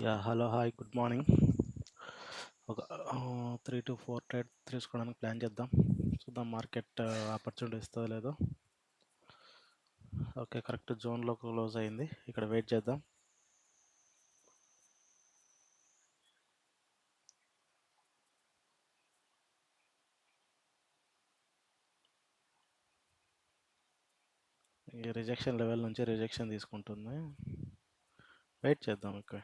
Yeah! Hello. Hi. Good morning. ఒక 3-4 trade తీసుకోవడానికి plan చేద్దాం. చూద్దాం మార్కెట్ ఆపర్చునిటీ ఇస్తదో లేదో. ఓకే. కరెక్ట్ జోన్‌లో క్లోజ్ అయింది. ఇక్కడ వెయిట్ చేద్దాం. ఈ రిజెక్షన్ లెవెల్ నుంచి రిజెక్షన్ తీసుకుంటుంది. వెయిట్ చేద్దాం ఇక్కడ.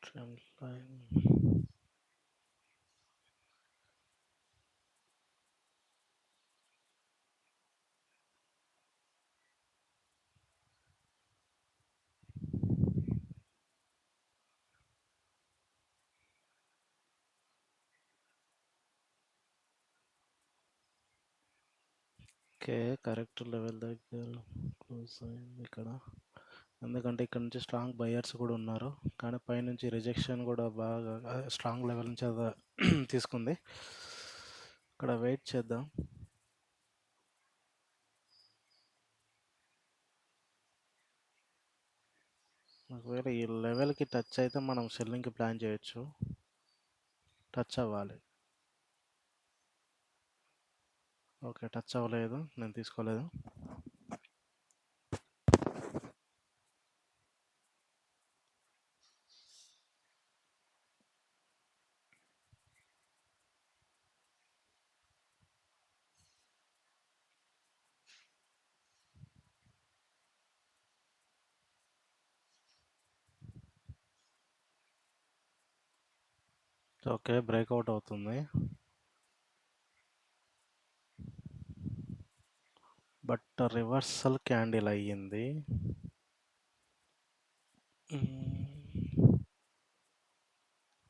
Trend line okay. Correct level దగ్గర క్లోజ్ అయింది ఇక్కడ. ఎందుకంటే ఇక్కడ నుంచి స్ట్రాంగ్ బయర్స్ కూడా ఉన్నారు. కానీ పైనుంచి రిజెక్షన్ కూడా బాగా స్ట్రాంగ్ లెవెల్ నుంచి తీసుకుంది. ఇక్కడ వెయిట్ చేద్దాం. ఒకవేళ ఈ లెవెల్‌కి టచ్ అయితే మనం సెల్లింగ్‌కి ప్లాన్ చేయొచ్చు. టచ్ అవ్వాలి. ఓకే. టచ్ అవ్వలేదు. నేను తీసుకోలేదు. ఓకే. బ్రేక్అవుట్ అవుతుంది. బట్ రివర్సల్ క్యాండిల్ అయ్యింది.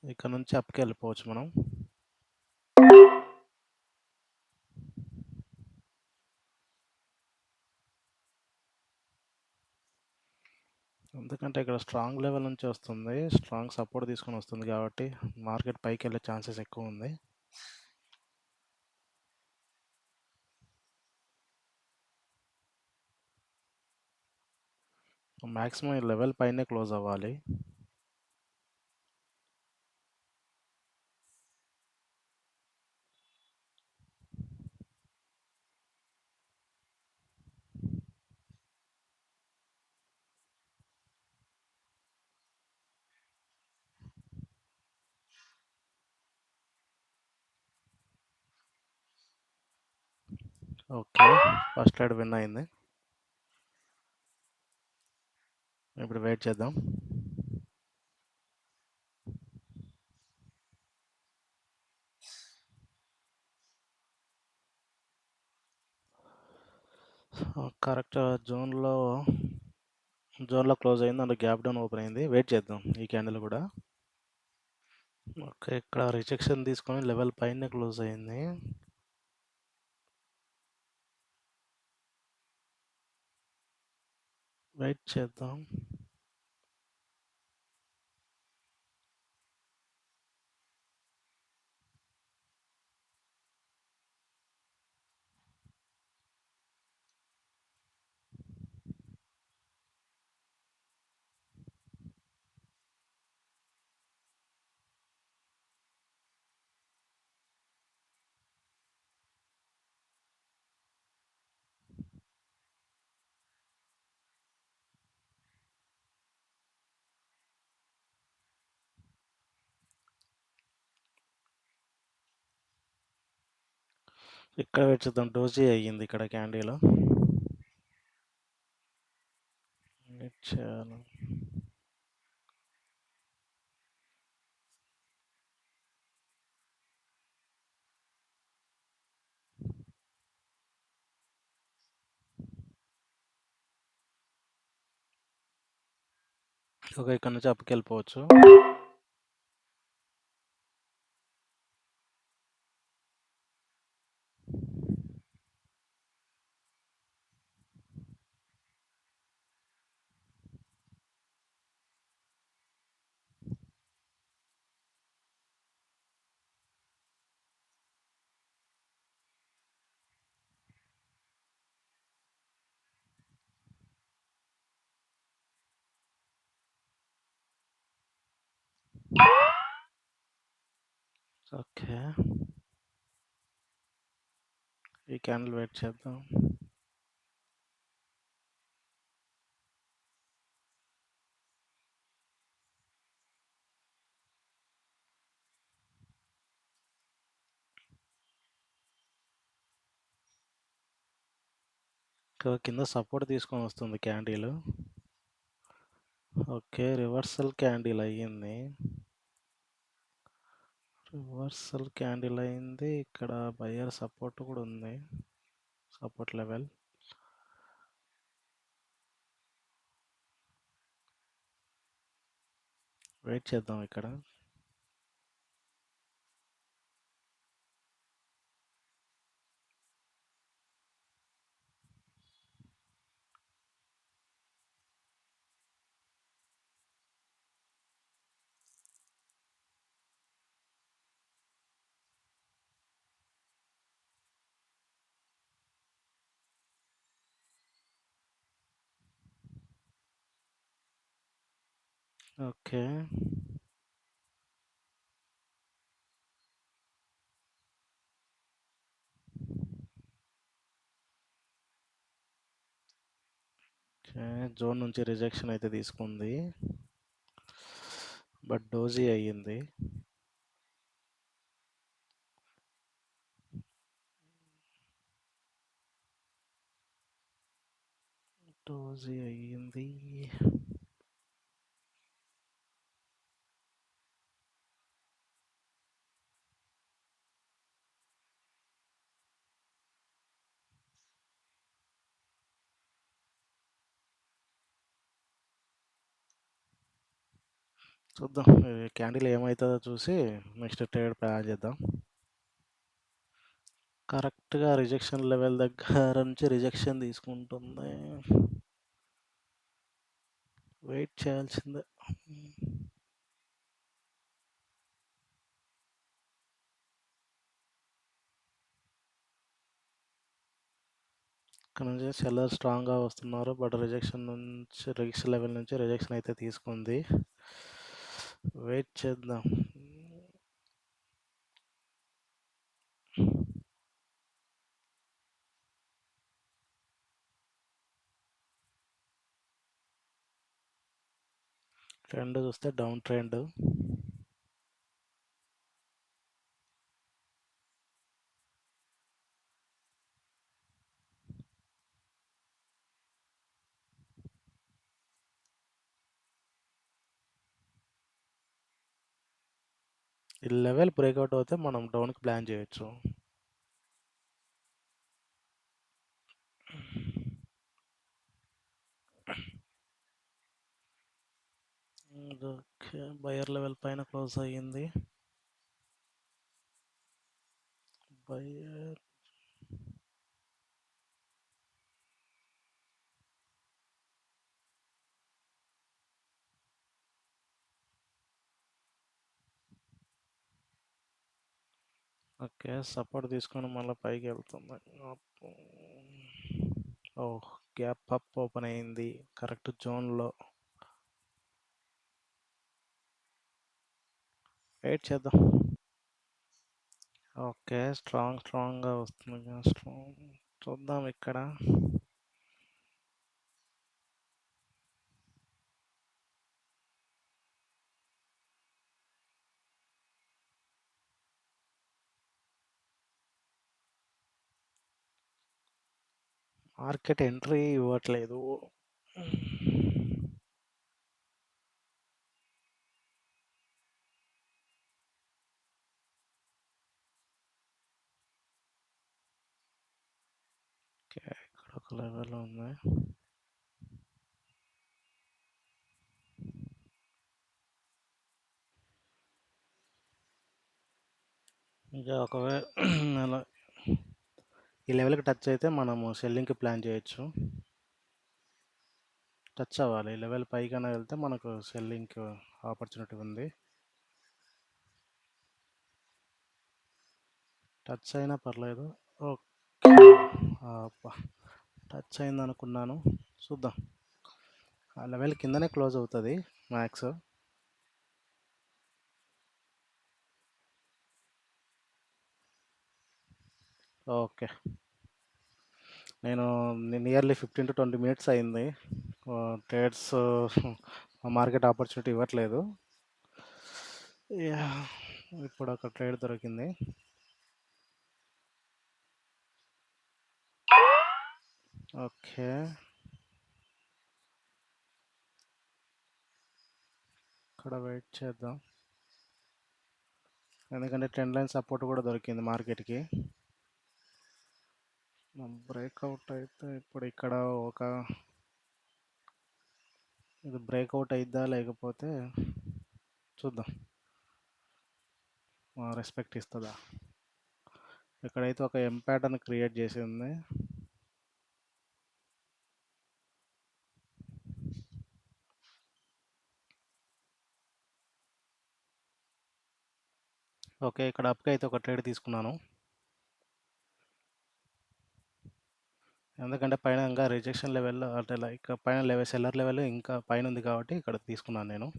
ఇక్కడ నుంచి అప్‌కి వెళ్ళిపోవచ్చు మనం. ఎందుకంటే ఇక్కడ స్ట్రాంగ్ లెవెల్ నుంచి వస్తుంది. స్ట్రాంగ్ సపోర్ట్ తీసుకొని వస్తుంది కాబట్టి మార్కెట్ పైకి వెళ్ళే ఛాన్సెస్ ఎక్కువ ఉంది. మాక్సిమం ఈ లెవెల్ పైనే క్లోజ్ అవ్వాలి. ఓకే. ఫస్ట్ ట్రేడ్ విన్ అయింది. ఇప్పుడు వెయిట్ చేద్దాం. కరెక్ట్ జోన్‌లో క్లోజ్ అయింది. అందులో గ్యాప్ డౌన్ ఓపెన్ అయింది. వెయిట్ చేద్దాం ఈ క్యాండిల్ కూడా. ఓకే. ఇక్కడ రిజెక్షన్ తీసుకొని లెవెల్ పైనే క్లోజ్ అయింది. వెయిట్ చేద్దాం. ఇక్కడ వెయిట్ చేద్దాం. డోజీ అయ్యింది ఇక్కడ క్యాండిల్. వెయిట్ చేయాలి. ఓకే. ఇక్కడ నుంచి అప్‌కి వెళ్ళిపోవచ్చు. ఓకే. ఈ క్యాండిల్ వెయిట్ చేద్దాం. కింద సపోర్ట్ తీసుకొని వస్తుంది క్యాండిల్. ఓకే, రివర్సల్ క్యాండిల్ అయ్యింది. రివర్సల్ క్యాండిల్ అయింది. ఇక్కడ బయ్యర్ సపోర్ట్ కూడా ఉంది, సపోర్ట్ లెవెల్. వెయిట్ చేద్దాం ఇక్కడ. Okay, okay. జోన్ నుంచి రిజెక్షన్ అయితే తీసుకుంది, బట్ డోజీ అయ్యింది. డోజీ అయ్యింది. చూద్దాం క్యాండిల్ ఏమవుతుందో చూసి నెక్స్ట్ ట్రేడ్ ప్లాన్ చేద్దాం. కరెక్ట్గా రిజెక్షన్ లెవెల్ దగ్గర నుంచి రిజెక్షన్ తీసుకుంటుంది. వెయిట్ చేయాల్సిందే. ఇక్కడ నుంచి సెల్లర్ స్ట్రాంగ్గా వస్తున్నారు, బట్ రిజెక్షన్ లెవెల్ నుంచి రిజెక్షన్ అయితే తీసుకుంది. వెయిట్ చేద్దాం. ట్రెండ్ చూస్తే డౌన్ ట్రెండ్. ఈ లెవెల్ బ్రేక్అవుట్ అవుతే మనం డౌన్కి ప్లాన్ చేయొచ్చు. ఓకే, బయర్ లెవెల్ పైన క్లోజ్ అయ్యింది. బయర్ ఓకే, సపోర్ట్ తీసుకొని మళ్ళీ పైకి వెళ్తుంది. ఓ, గ్యాప్ అప్ ఓపెన్ అయింది కరెక్ట్ జోన్లో. వెయిట్ చేద్దాం. ఓకే, స్ట్రాంగ్గా వస్తుంది. స్ట్రాంగ్ చూద్దాం ఇక్కడ. మార్కెట్ ఎంట్రీ ఇవ్వట్లేదు. ఓకే, ఇక్కడ ఒక లెవెల్ ఉంది. ఇంకా ఒకవేళ ఈ లెవెల్కి టచ్ అయితే మనము సెల్లింగ్కి ప్లాన్ చేయొచ్చు. టచ్ అవ్వాలి, ఈ లెవెల్ పైకైనా వెళ్తే మనకు సెల్లింగ్కి ఆపర్చునిటీ ఉంది. టచ్ అయినా పర్లేదు. ఓకే, టచ్ అయింది అనుకున్నాను. చూద్దాం, ఆ లెవెల్ కిందనే క్లోజ్ అవుతుంది. Max okay. నేను నియర్లీ 15-20 మినిట్స్ అయింది. ట్రేడ్స్ మార్కెట్ ఆపర్చునిటీ ఇవ్వట్లేదు. యాహ్! ఇప్పుడు ఒక ట్రేడ్ దొరికింది. ఓకే. ఇక్కడ వెయిట్ చేద్దాం. ఎందుకంటే ట్రెండ్ లైన్ సపోర్ట్ కూడా దొరికింది మార్కెట్‌కి. బ్రేక్అవుట్ అయితే ఇప్పుడు ఇక్కడ ఒక ఇది బ్రేక్అవుట్ అయిద్దా లేకపోతే చూద్దాం. రెస్పెక్ట్ ఇస్తదా? ఇక్కడైతే ఒక ఎం ప్యాటర్న్ క్రియేట్ చేసింది. ఓకే. ఇక్కడ అప్‌కి అయితే ఒక ట్రేడ్ తీసుకున్నాను. ఎందుకంటే పైన ఇంకా రిజెక్షన్ లెవెల్‌లో అంటే లైక్ పైన లెవెల్ సెల్లర్ లెవెల్ ఇంకా పైన ఉంది కాబట్టి ఇక్కడ తీసుకున్నాను నేను.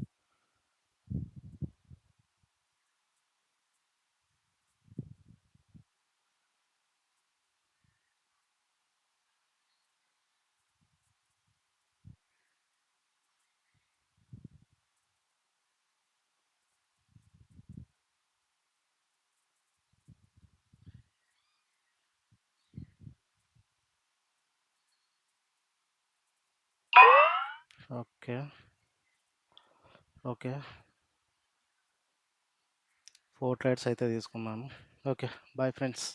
ఓకే. ఓకే. 4 ట్రేడ్స్ అయితే తీసుకున్నాను. ఓకే. Boy friends.